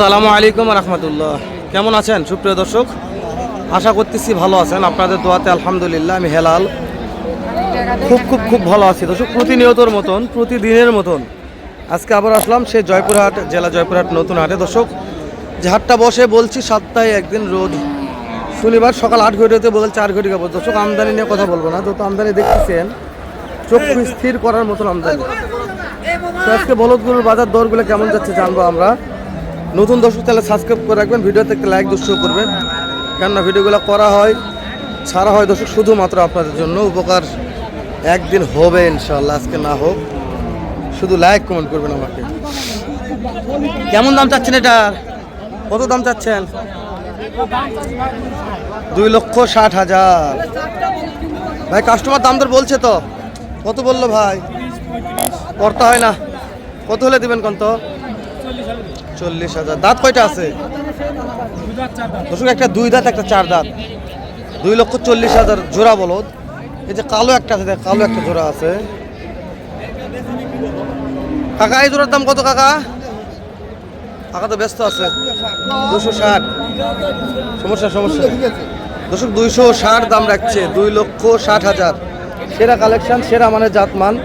আসসালামু আলাইকুম রহমতুল্লাহ। কেমন আছেন সুপ্রিয় দর্শক? আশা করতেছি ভালো আছেন। আপনাদের দোয়াতে আলহামদুলিল্লাহ আমি হেলাল খুব ভালো আছি দর্শক। প্রতিনিয়তর মতন প্রতিদিনের মতন আজকে আবার আসলাম সে জয়পুরহাট জেলা জয়পুরহাট নতুন হাটে দর্শক। যে হাটটা বসে বলছি সপ্তাহে একদিন রোজ শনিবার সকাল 8 ঘটিতে বল 4 ঘটি খাবো দর্শক। আমদানি নিয়ে কথা বলবো না, যত আমদানি দেখতেছেন চক্ষু স্থির করার মতন আমদানি। তো আজকে বলদগুলোর বাজার দরগুলো কেমন যাচ্ছে জানবো আমরা। নতুন দর্শক তাহলে সাবস্ক্রাইব করে রাখবেন, ভিডিওতে একটা লাইক দর্শক করবেন, কেননা ভিডিওগুলো করা হয় ছাড়া হয় দর্শক শুধুমাত্র আপনাদের জন্য উপকার একদিন হবে ইনশাল্লাহ। আজকে না হোক, শুধু লাইক কমেন্ট করবেন আমাকে। কেমন দাম চাচ্ছেন এটার? কত দাম চাচ্ছেন? 2,60,000 ভাই। কাস্টমার দাম দর বলছে তো, কত বললো ভাই? করতে হয় না, কত হলে দিবেন? কত? 40,000। দাঁত কয়টা আছে দর্শক? একটা 2 দাঁত একটা 4 দাঁত। 2,40,000 জোড়া বলদ। এই যে কালো একটা আছে, কালো একটা জোড়া আছে। কাকা এই জোড়ার দাম কত কাকা? কাকা তো ব্যস্ত আছে। 260। সমস্যা দর্শক 260 দাম রাখছে। 2,60,000 সেরা কালেকশন, সেরা মানে জাতমান।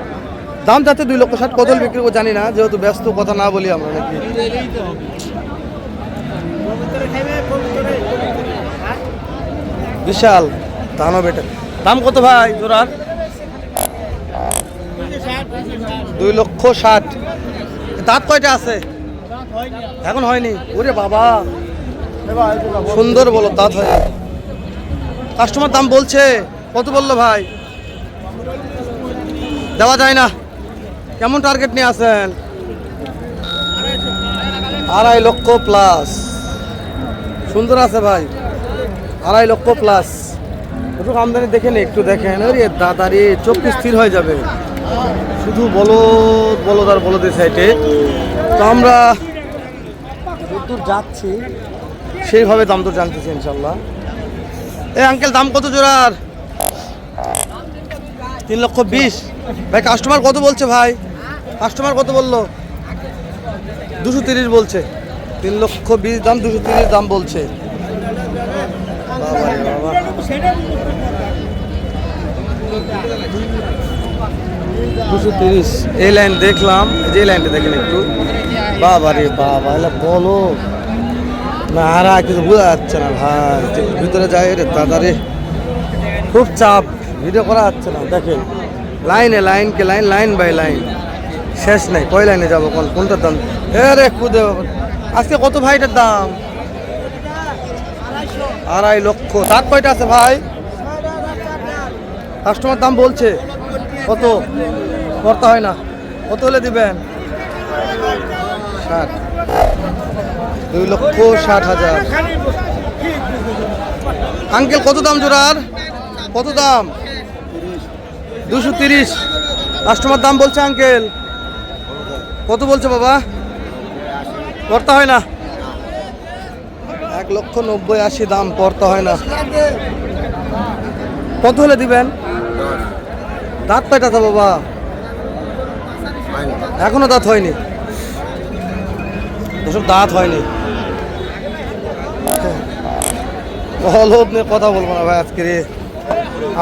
দাম যাচ্ছে 2,60,000। কত বিক্রি করবো জানি না, যেহেতু ব্যস্ত কথা না বলি আমরা নাকি। বিশাল দানও বেটা। দাম কত ভাই জোড়ার? 2,60,000। দাঁত কয়টা আছে? এখন হয়নি। ওরে বাবা, সুন্দর বলো, দাঁত হয়নি। কাস্টমার দাম বলছে, কত বললো ভাই? দেওয়া যায় না। কেমন টার্গেট নিয়ে আসেন? 2.5 লক্ষ প্লাস। সুন্দর আছে ভাই, 2.5 লক্ষ প্লাস। একটু আমদানি দেখেন, একটু দেখেন। ওরে দাদারে, চোখ স্থির হয়ে যাবে। শুধু বলদ আর বলদের সাইডে। তো আমরা যতদূর যাচ্ছি সেইভাবে দাম তো জানতেছি ইনশাল্লাহ। এই আঙ্কেল দাম কত জোড়ার? 3,20,000 ভাই। কাস্টমার কত বলছে ভাই? কাস্টমার কত বললো? 230 বলছে। 3,20,000 দাম, 230 দাম বলছে। 230 এই লাইন দেখলাম, যে লাইনটা দেখেন একটু। বাবা রে বাবা, এলা বলো না, আর কিছু বোঝা যাচ্ছে না ভাই। ভিতরে যাই রে দাদা রে, খুব চাপ, ভিডিও করা যাচ্ছে না। দেখেন লাইন বাই লাইন, শেষ নাই। কয় লাইনে যাবো, কোনটার দাম? রে খুদে আজকে কত ভাই এটার দাম? 2.5 লক্ষ। দাঁত কয়টা আছে ভাই? কাস্টমার দাম বলছে কত? করতে হয় না, কত হলে দিবেন? 60। 2,60,000। আঙ্কেল কত দাম জোড়ার? কত দাম? 230 কাস্টমার দাম বলছে। আঙ্কেল কত বলছে বাবা? করতে হয় না। 1,90,000 দাম, করতে হয় না। কত হলে দিবেন? দাঁত কয়টা তো বাবা? এখনো দাঁত হয়নি দর্শক, দাঁত হয়নি। বলদ নিয়ে কথা বলবো না ভাই আজকে।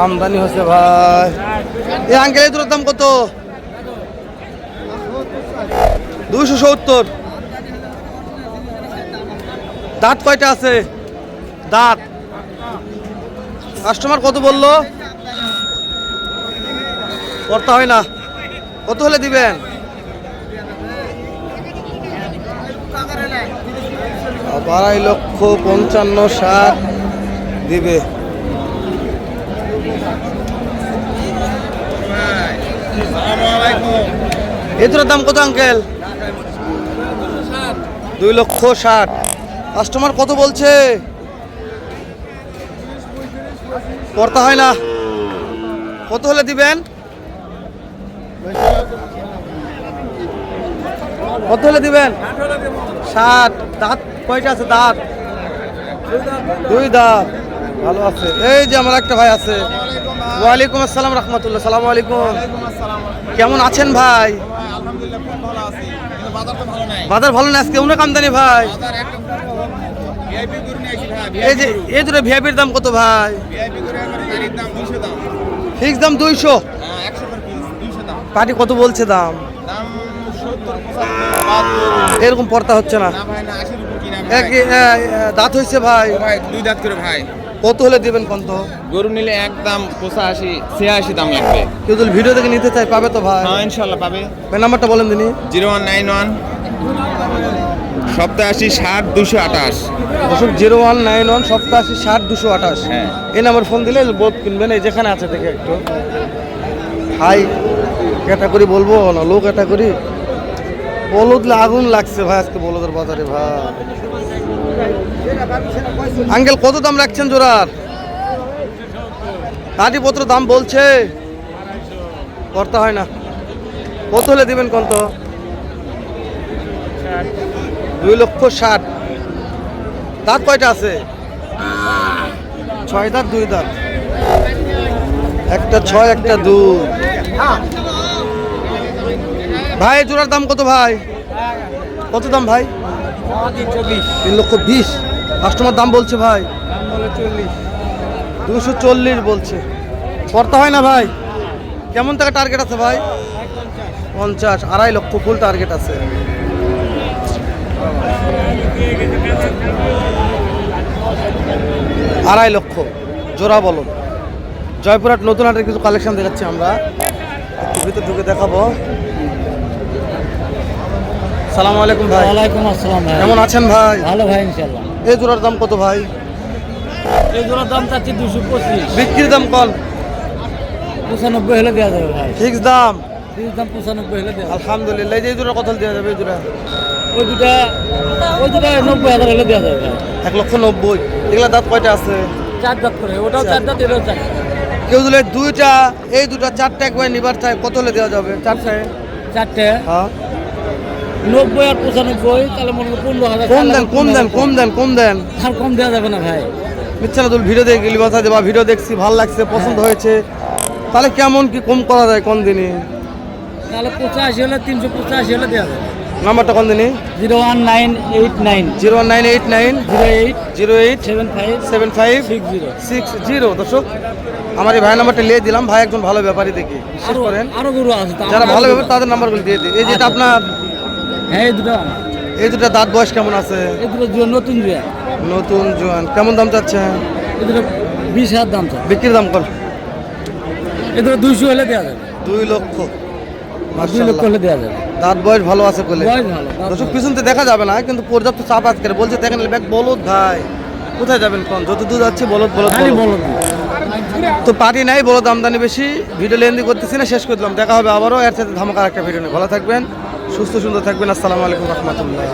আমদানি হচ্ছে ভাই। এই আঙ্কেল এই দুটোর দাম কত? 270। দাঁত কয়টা আছে? দাঁত কাস্টমার কত বললো? করতে হয় না, কত হলে দিবেন? 2,55,000 দিবে। এটার দাম কত আঙ্কেল? 2,60,000। কাস্টমার কত বলছে? করতে হয় না, কত হলে দিবেন? কত হলে দিবেন? 60। দাঁত কয়টা আছে? দাঁত 2 দাঁত। ভালো আছে। এই যে আমার একটা ভাই আছে। ওয়ালাইকুম আসসালাম রহমতুল্লাহ। সালাম আলাইকুম। কেমন আছেন ভাই? আলহামদুলিল্লাহ খুব ভালো আছি, কিন্তু বাজার তো ভালো নাই। বাজার ভালো না আজকে অনেক আমদানি ভাই। বাজার একদম ভিআইপি গরু নিয়ে আসি ভাই। এই যে এই দুটো ভিআইপির দাম কত ভাই? ভিআইপি গরু একবার গাড়ির দাম 200 দাম। ফিক্স দাম 200। হ্যাঁ 100 per piece 200 দাম। পাটি কত বলছে দাম? দাম 70 75 72। এরকম পড়তা হচ্ছে না। না ভাই না 80 রুপি কিনা এক ভাই। দাঁত হয়েছে ভাই। ও ভাই দুই দাঁত করে ভাই। কত হলে দিবেন কত? গরু নিলে একদম 85 86 দাম লাগবে। কেউ যদি ভিডিও থেকে নিতে চাই পাবে তো ভাই? হ্যাঁ ইনশাআল্লাহ পাবে। ভাই নাম্বারটা বলেন দিনি। 0191 87 60 228। দর্শক 0191 87 60 228। হ্যাঁ। এই নাম্বার ফোন দিলে বোধ কিনবেন, এই যেখানে আছে দেখে একটু হাই ক্যাটাগরি বলবো না লো ক্যাটাগরি। বলদ আগুন লাগছে ভাই আজকে বলদের বাজারে ভাই। আঙ্কেল কত দাম রাখছেন জোড়ার? কাটিপত্র দাম বলছে, করতে হয় না। কত হলে দিবেন কত? 2,60,000। দাঁত কয়টা আছে? 6 দাঁত 2 দাঁত, একটা 6 একটা 2। ভাই জোড়ার দাম কত ভাই? কত দাম ভাই? 3,20,000। কাস্টমার দাম বলছে ভাই 240 বলছে। করতে হয় না ভাই? কেমন টাকা টার্গেট আছে ভাই? 50, 2.5 লক্ষ ফুল টার্গেট আছে। আড়াই লক্ষ জোড়া বলো। জয়পুরহাট নতুন হাটের কিছু কালেকশন দেখাচ্ছি আমরা, একটু ভিতর ঢুকে দেখাবো। সালাম আলাইকুম ভাই। ওয়ালাইকুম আসসালাম ভাই। কেমন আছেন ভাই? ভালো ভাই ইনশাআল্লাহ। এই জোড়ার দাম কত ভাই? এই জোড়ার দাম চাচ্ছি 225। বিক্রির দাম কল? 95 হলে দেওয়া যাবে ভাই। ফিক্স দাম? ফিক্স দাম 95 হলে দেওয়া যাবে। আলহামদুলিল্লাহ। এই যে জোড়া কত দেওয়া যাবে? এই জোড়া ওই দুটা 90,000 হলে দেওয়া যাবে ভাই। 1,90,000। এগুলা দাঁত কয়টা আছে? 4 দাঁত করে, ওটাও 4 দাঁত, এটাও 4 দাঁত। কেউ যদি দুইটা এই দুটা চারটা একবার নিবার চায় কত হলে দেওয়া যাবে? চারটায়? 4টে হ্যাঁ 90 আর 95, তাহলে মনে করুন 15,000। কম দেন কম দেন কম দেন কম দেন। আর কম দেওয়া যাবে না ভাই। মিথ্যা না, তুই ভিডিও দেখে গেলি কথা দেবা, ভিডিও দেখছি ভালো লাগছে পছন্দ হয়েছে, তাহলে কেমন কি কম করা যায় কোন দিনই? তাহলে 85 হলে 385 হলে দেওয়া যাবে। নাম্বারটা কোন দিনই? 01989 01989 08 08 75 75 60। 60। দর্শক আমার এই ভাই নাম্বারটা লিয়ে দিলাম, ভাই একজন ভালো ব্যাপারী দেখি বিশেষ করেন, আরো গরু আছে তো, যারা আমার ভালো আরো ব্যাপার তাদের নাম্বারগুলো দিয়ে দিই। এই যেটা আপনার হ্যাঁ এই দুটো এই দুটা দাঁত বয়স কেমন আছে? এই দুটো নতুন জুয়া। নতুন জোয়ান। কেমন দাম চাচ্ছেন? এই দুটো 20,000 দাম চাই। বিক্রির দাম কর? এই দুটো 200 হলে দেওয়া যাবে। 2 লক্ষ। 2 লক্ষ হলে দেওয়া যাবে। দাঁত বয়স ভালো আছে বলে বয়স ভালো, দাঁত দর্শক ভালো। পিছনতে দেখা যাবে না, কিন্তু পর্যাপ্ত চাপ আজকে বলছে দেখেন ব্যাগ বলদ ভাই। কোথায় যাবেন কোন? যত দূর যাচ্ছে বলদ বলদ খালি বলদ। বলো তো পার্টি নাই, বলদ আমদানি বেশি। ভিডিও লেন্দি করতেছি না, শেষ করে দিলাম। দেখা হবে আবারও এর সাথে ধামাকার একটা ভিডিও নিয়ে। ভালো থাকবেন, সুস্থ সুন্দর থাকবেন। আসসালামু আলাইকুম রহমতুল্লাহ।